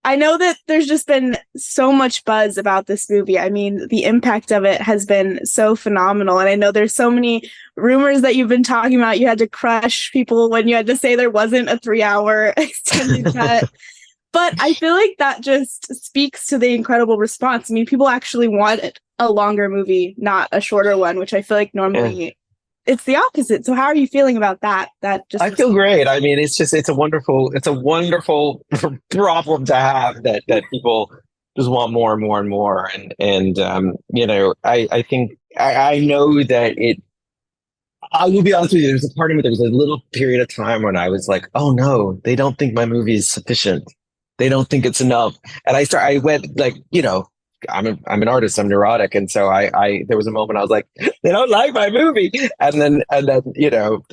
I know that there's just been so much buzz about this movie. I mean, the impact of it has been so phenomenal. And I know there's so many rumors that you've been talking about. You had to crush people when you had to say there wasn't a 3-hour extended cut. But I feel like that just speaks to the incredible response. I mean, people actually want a longer movie, not a shorter one, which I feel like normally it's the opposite. So how are you feeling about that? I feel great. I mean, it's a wonderful problem to have that people just want more and more and more. I think I know that I will be honest with you. There's a part of me. There was a little period of time when I was like, "Oh no, they don't think my movie is sufficient. They don't think it's enough." And I went like, I'm an artist. I'm neurotic, and so I there was a moment I was like, "They don't like my movie," and then then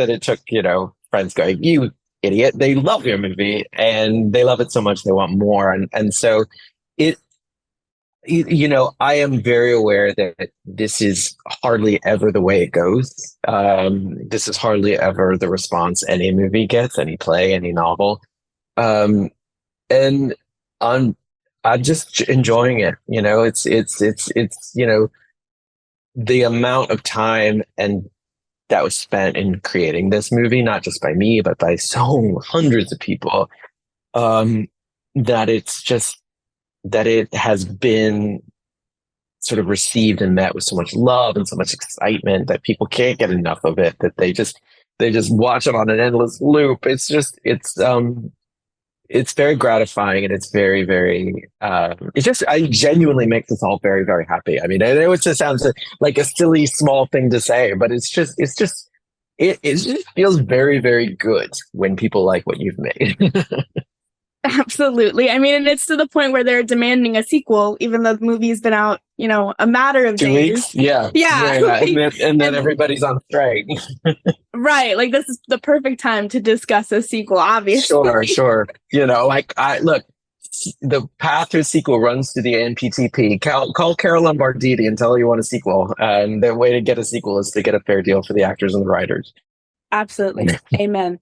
it took friends going, "You idiot! They love your movie, and they love it so much they want more." And so it I am very aware that this is hardly ever the way it goes. This is hardly ever the response any movie gets, any play, any novel. And I'm just enjoying it. It's the amount of time and that was spent in creating this movie, not just by me, but by so hundreds of people. That it's just that it has been sort of received and met with so much love and so much excitement that people can't get enough of it, that they just watch it on an endless loop. It's very gratifying, and it's very, very, I genuinely makes us all very, very happy. I mean, I know it just sounds like a silly, small thing to say, but it just feels very, very good when people like what you've made. Absolutely. I mean, and it's to the point where they're demanding a sequel, even though the movie's been out, a matter of 2 days. weeks. Yeah. Yeah. And then everybody's on strike. Right. Like, this is the perfect time to discuss a sequel, obviously. Sure. Look, the path to a sequel runs to the NPTP. Call Carol Lombardini and tell her you want a sequel. And the way to get a sequel is to get a fair deal for the actors and the writers. Absolutely. Amen.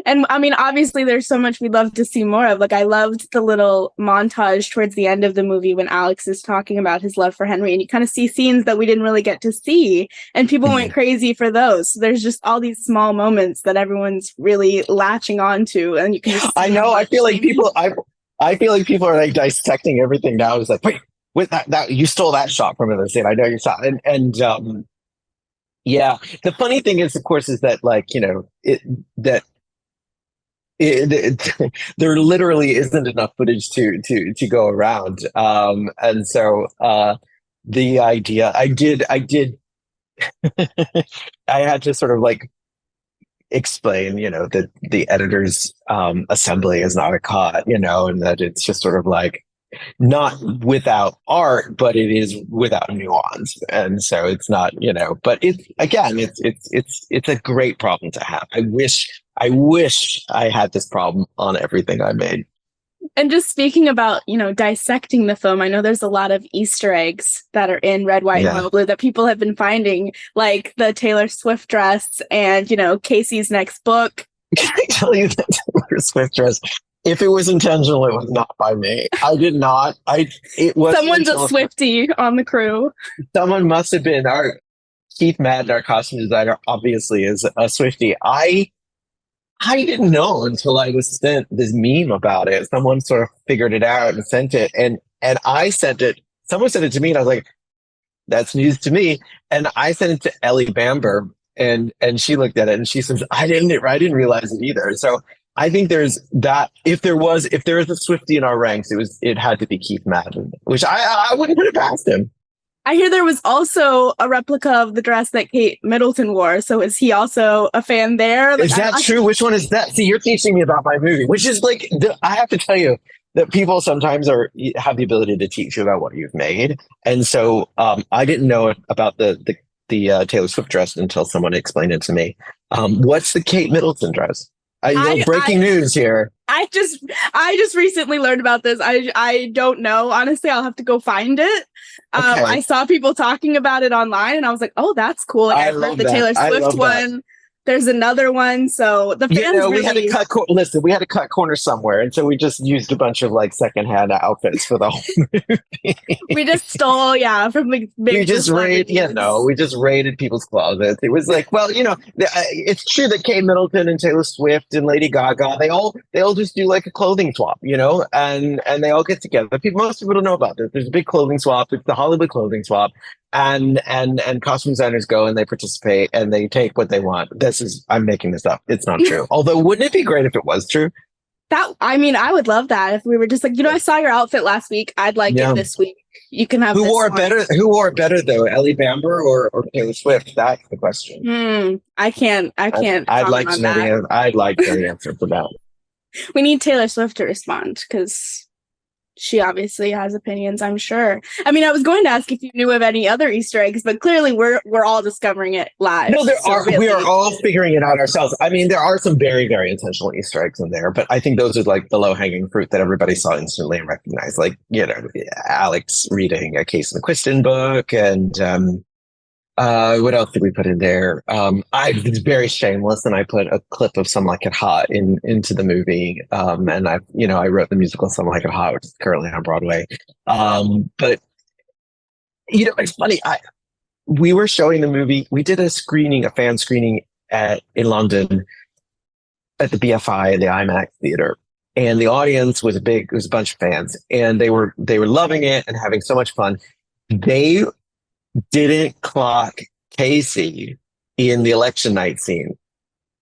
And I mean, obviously, there's so much we'd love to see more of. Like, I loved the little montage towards the end of the movie when Alex is talking about his love for Henry, and you kind of see scenes that we didn't really get to see, and people went crazy for those. So there's just all these small moments that everyone's really latching onto, and you can. I know. I feel like people. I feel like people are like dissecting everything now. It's like, wait, with that you stole that shot from another scene. I know you saw it. And yeah, the funny thing is, of course, is that there literally isn't enough footage to go around. And so the idea I did I had to sort of like explain, that the editor's assembly is not a cut, and that it's just sort of like not without art, but it is without nuance. And so it's not, but it's a great problem to have. I wish I had this problem on everything I made. And just speaking about, dissecting the film, I know there's a lot of Easter eggs that are in Red, White, and Royal Blue that people have been finding, like the Taylor Swift dress and, Casey's next book. Can I tell you that Taylor Swift dress? If it was intentional, it was not by me. I did not. It was. Someone's a Swiftie on the crew. Someone must have been. Our Keith Madden, our costume designer, obviously is a Swiftie. I didn't know until I was sent this meme about it. Someone sort of figured it out and sent it, and I sent it. Someone sent it to me, and I was like, "That's news to me." And I sent it to Ellie Bamber, and she looked at it and she says, "I didn't realize it either." So I think there's that. If there is a Swiftie in our ranks, it had to be Keith Madden, which I wouldn't put it past him. I hear there was also a replica of the dress that Kate Middleton wore. So is he also a fan there? Is that true? Which one is that? See, you're teaching me about my movie, which is like, I have to tell you that people sometimes have the ability to teach you about what you've made. And so I didn't know about the Taylor Swift dress until someone explained it to me. What's the Kate Middleton dress? Breaking news here. I just recently learned about this. I don't know. Honestly, I'll have to go find it. I saw people talking about it online, and I was like, "Oh, that's cool." Like, I've heard the Taylor Swift one. there's another one. So the fans we had to really, listen, we had to cut corners somewhere. And so we just used a bunch of like secondhand outfits for the whole movie. we just stole, yeah, from like We big just we just raided people's closets. It was like, well, it's true that Kate Middleton and Taylor Swift and Lady Gaga, they all just do like a clothing swap, and they all get together. Most people don't know about this. There's a big clothing swap. It's the Hollywood clothing swap, and costume designers go and they participate and they take what they want. I'm making this up. It's not true. Although, wouldn't it be great if it was true? I would love that if we were just like, I saw your outfit last week. I'd like it this week. You can have Who wore it better though, Ellie Bamber or Taylor Swift? That's the question. I can't. I'd like to know I'd like the answer for that. We need Taylor Swift to respond because she obviously has opinions, I'm sure. I mean, I was going to ask if you knew of any other Easter eggs, but clearly we're all discovering it live. No, we are all figuring it out ourselves. I mean, there are some very, very intentional Easter eggs in there, but I think those are like the low-hanging fruit that everybody saw instantly and recognized. Like, Alex reading a Case McQuiston book, and what else did we put in there? It's very shameless, and I put a clip of Some Like It Hot into the movie. And I wrote the musical Some Like It Hot, which is currently on Broadway. But it's funny. We were showing the movie. We did a fan screening in London at the BFI, the IMAX theater, and the audience was it was a bunch of fans, and they were loving it and having so much fun. They didn't clock Casey in the election night scene.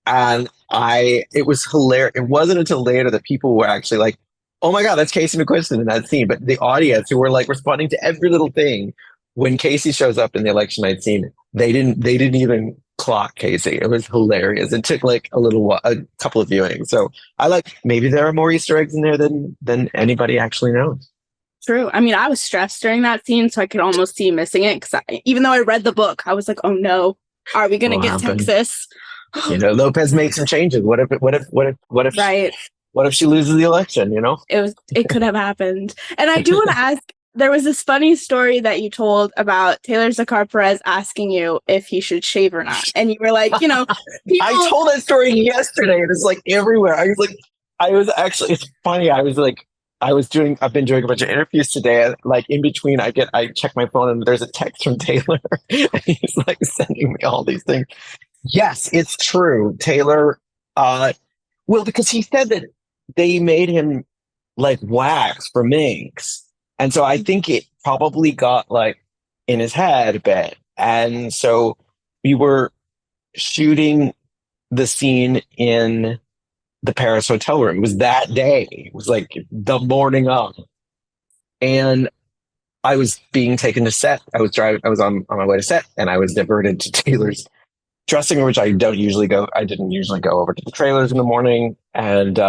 And it was hilarious. It wasn't until later that people were actually like, oh my God, that's Casey McQuiston in that scene. But the audience, who were like responding to every little thing, when Casey shows up in the election night scene, they didn't even clock Casey. It was hilarious. It took like a couple of viewings. So maybe there are more Easter eggs in there than anybody actually knows. True. I mean, I was stressed during that scene, so I could almost see missing it. Because even though I read the book, I was like, "Oh no, are we going to get Texas?" Lopez made some changes. What if? Right. What if she loses the election? It could have happened. And I do want to ask. There was this funny story that you told about Taylor Zakhar Perez asking you if he should shave or not, and you were like, people... I told that story yesterday, and it's like everywhere. It's funny. I've been doing a bunch of interviews today, and like in between I check my phone and there's a text from Taylor and he's like sending me all these things. Yes, it's true. Taylor, because he said that they made him like wax for Minx. And so I think it probably got like in his head a bit. And so we were shooting the scene in the Paris hotel room. It was that day. It was like the morning of. And I was being taken to set. I was on my way to set, and I was diverted to Taylor's dressing room, which I didn't usually go over to the trailers in the morning. And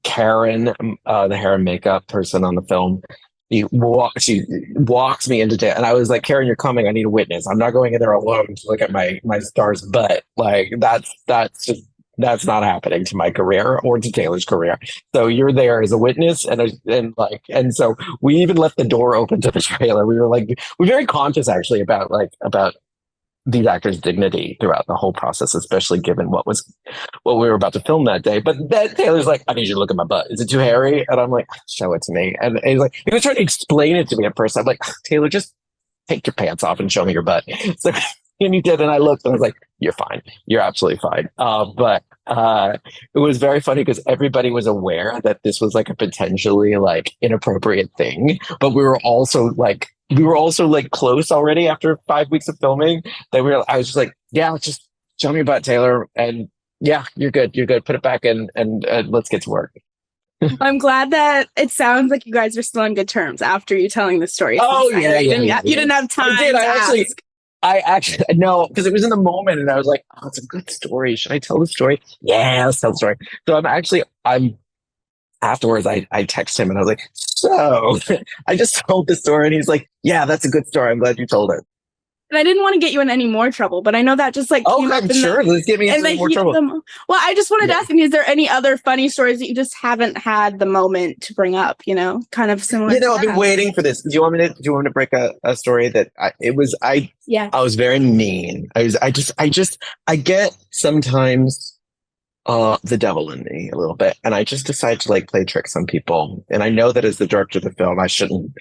Karen, the hair and makeup person on the film, she walks me into and I was like, Karen, you're coming. I need a witness. I'm not going in there alone to look at my star's butt. Like that's not happening to my career or to Taylor's career. So you're there as a witness, and so we even left the door open to the trailer. We're very conscious actually about these actors' dignity throughout the whole process, especially given what we were about to film that day. But then Taylor's like, I need you to look at my butt. Is it too hairy? And I'm like, show it to me. And he's like, he was trying to explain it to me at first. I'm like, Taylor, just take your pants off and show me your butt. So and he did, and I looked and I was like, you're fine. You're absolutely fine. But it was very funny because everybody was aware that this was like a potentially like inappropriate thing. But we were also like close already after 5 weeks of filming that I was just like, yeah, just show me about Taylor. And yeah, you're good. Put it back in and let's get to work. I'm glad that it sounds like you guys are still on good terms after you telling the story. Oh, yeah. You didn't have time. I actually, no, because it was in the moment and I was like, oh, it's a good story. Should I tell the story? Yeah, let's tell the story. So afterwards, I text him and I was like, so I just told the story. And he's like, yeah, that's a good story. I'm glad you told it. And I didn't want to get you in any more trouble, but I know that just like came up I'm sure. Let's get me into more trouble. Well, I just wanted to ask, is there any other funny stories that you just haven't had the moment to bring up? Kind of similar. I've been waiting for this. Do you want me to break a story that I was very mean. I get sometimes the devil in me a little bit, and I just decide to like play tricks on people. And I know that as the director of the film, I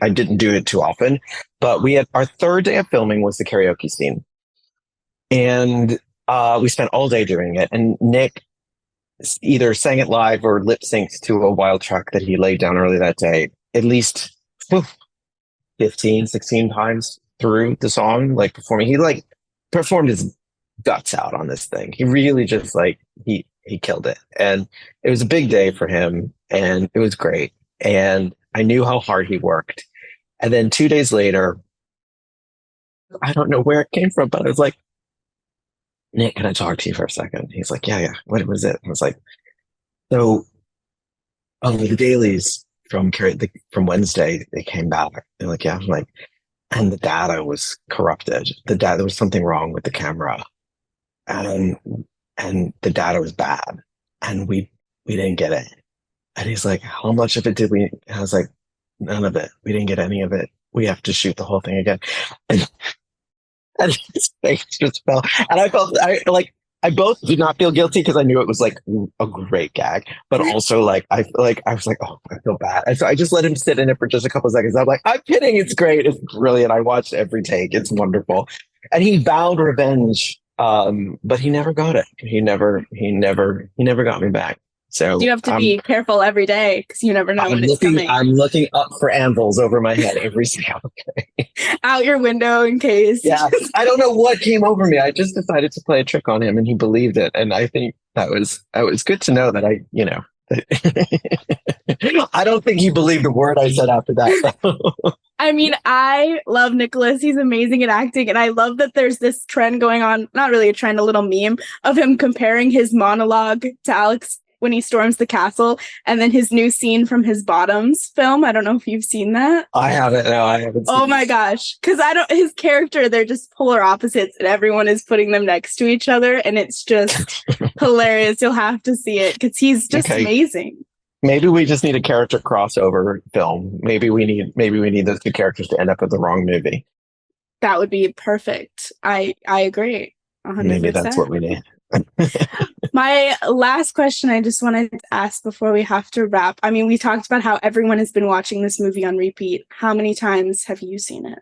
didn't do it too often, but we had our third day of filming was the karaoke scene, and we spent all day doing it. And Nick either sang it live or lip synced to a wild track that he laid down early that day, at least 15, 16 times through the song, like performing. He like performed his guts out on this thing. He really just like, he killed it. And it was a big day for him, and it was great. And I knew how hard he worked. And then 2 days later, I don't know where it came from, but I was like, Nick, can I talk to you for a second? He's like, yeah. What was it? I was like, so the dailies from Wednesday, they came back. They're like, yeah. I'm like, and the data was corrupted. There was something wrong with the camera. And the data was bad, and we didn't get it. And he's like, how much of it did we? I was like, none of it. We didn't get any of it. We have to shoot the whole thing again. And his face just fell. And I both did not feel guilty because I knew it was like a great gag, but also like I was like, oh, I feel bad. And so I just let him sit in it for just a couple of seconds. I'm like, I'm kidding. It's great. It's brilliant. I watched every take. It's wonderful. And he vowed revenge. But he never got it. He never got me back. So you have to be careful every day because you never know when it's coming. I'm looking up for anvils over my head every single day. Out your window in case. Yeah. I don't know what came over me. I just decided to play a trick on him, and he believed it. And I think that was good to know that I don't think he believed a word I said after that. I mean, I love Nicholas. He's amazing at acting. And I love that there's this trend going on, not really a trend, a little meme of him comparing his monologue to Alex when he storms the castle, and then his new scene from his Bottoms film. I don't know if you've seen that. I haven't. No, I haven't. Oh my gosh. Because his character, they're just polar opposites, and everyone is putting them next to each other. And it's just hilarious. You'll have to see it because he's just amazing. Maybe we just need a character crossover film. Maybe we need those two characters to end up in the wrong movie. That would be perfect. I agree. 100%. Maybe that's what we need. My last question I just wanted to ask before we have to wrap. I mean, we talked about how everyone has been watching this movie on repeat. How many times have you seen it?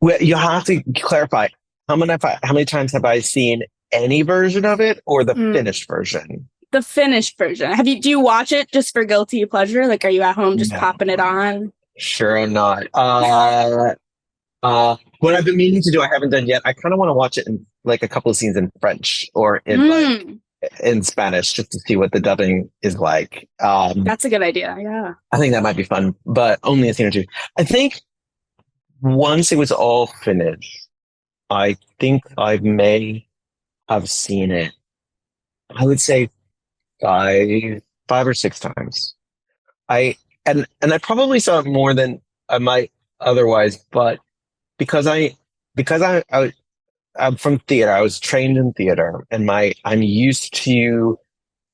Well, you have to clarify how many times have I seen any version of it, or the finished version? The finished version. Do you watch it just for guilty pleasure? Like, are you at home just popping it on? Sure not. What I've been meaning to do, I haven't done yet. I kind of want to watch it in like a couple of scenes in French or in Spanish, just to see what the dubbing is like. That's a good idea. Yeah, I think that might be fun, but only a scene or two. I think once it was all finished, I think I may have seen it. I would say five or six times. I probably saw it more than I might otherwise, but because I'm from theater, I was trained in theater, and I'm used to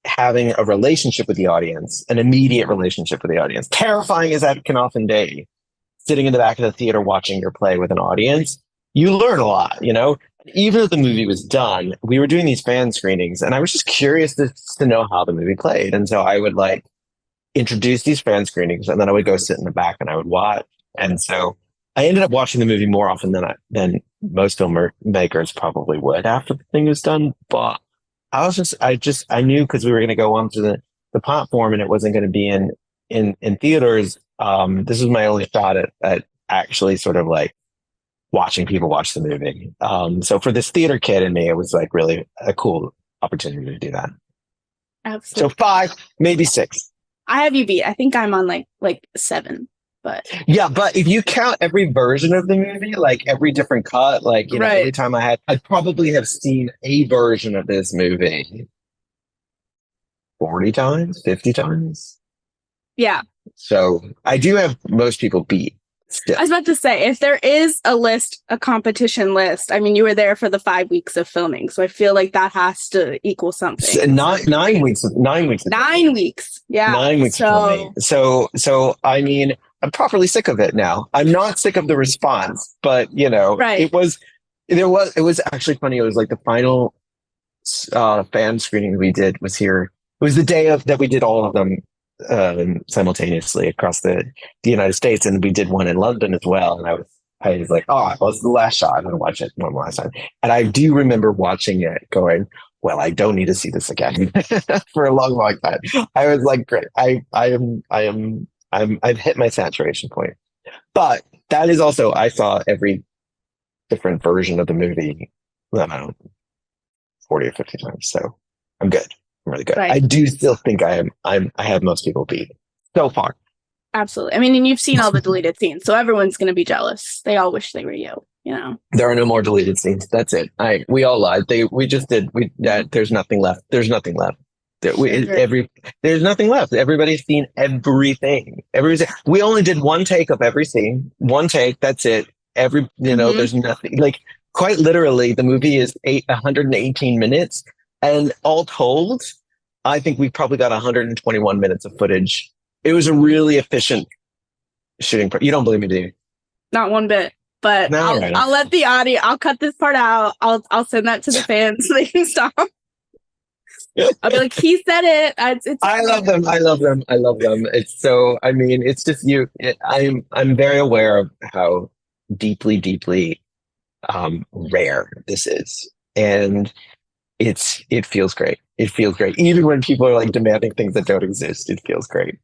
having a relationship with the audience, an immediate relationship with the audience. Terrifying as that can often be, sitting in the back of the theater watching your play with an audience, you learn a lot, Even if the movie was done, we were doing these fan screenings, and I was just curious to know how the movie played. And so I would like introduce these fan screenings, and then I would go sit in the back and I would watch. And so I ended up watching the movie more often than most filmmakers probably would after the thing was done. But I knew, because we were going to go on to the platform, and it wasn't going to be in theaters. This was my only shot at actually sort of like watching people watch the movie. So for this theater kid in me, it was like really a cool opportunity to do that. Absolutely. So 5, maybe 6. I have you beat. I think I'm on like 7. But yeah, but if you count every version of the movie, like every different cut, like every time I'd probably have seen a version of this movie 40 times, 50 times. Yeah. So I do have most people beat. Still. I was about to say, if there is a list, a competition list, I mean, you were there for the 5 weeks of filming, so I feel like that has to equal something. 9 weeks. 9 weeks. 9 weeks. Yeah. 9 weeks of filming. So I mean, I'm properly sick of it now. I'm not sick of the response, but Right. it was actually funny. It was like the final fan screening we did was here. It was the day that we did all of them simultaneously across the United States, and we did one in London as well. And I was like, oh, well, it's the last shot. I'm gonna watch it one last time. And I do remember watching it, going, well, I don't need to see this again for a long, long time. I was like, great. I've hit my saturation point. But that is also, I saw every different version of the movie, I don't know, 40 or 50 times. So I'm good. I'm really good. Right. I do still think I have most people beat so far. Absolutely. I mean, and you've seen all the deleted scenes, so everyone's going to be jealous. They all wish they were you, There are no more deleted scenes. That's it. We all lied. There's nothing left. There's nothing left. There's nothing left. Everybody's seen everything. We only did one take of every scene. One take. That's it. There's nothing, like, quite literally the movie is 118 minutes, and all told, I think we probably got 121 minutes of footage. It was a really efficient shooting. You don't believe me, do you? Not one bit. But No, I'll let the audio. I'll cut this part out. I'll send that to the fans so they can stop. I'll be like, he said it. I love them. I love them. I love them. It's so. I mean, it's just you. I'm very aware of how deeply, deeply rare this is, and it feels great. It feels great, even when people are like demanding things that don't exist. It feels great.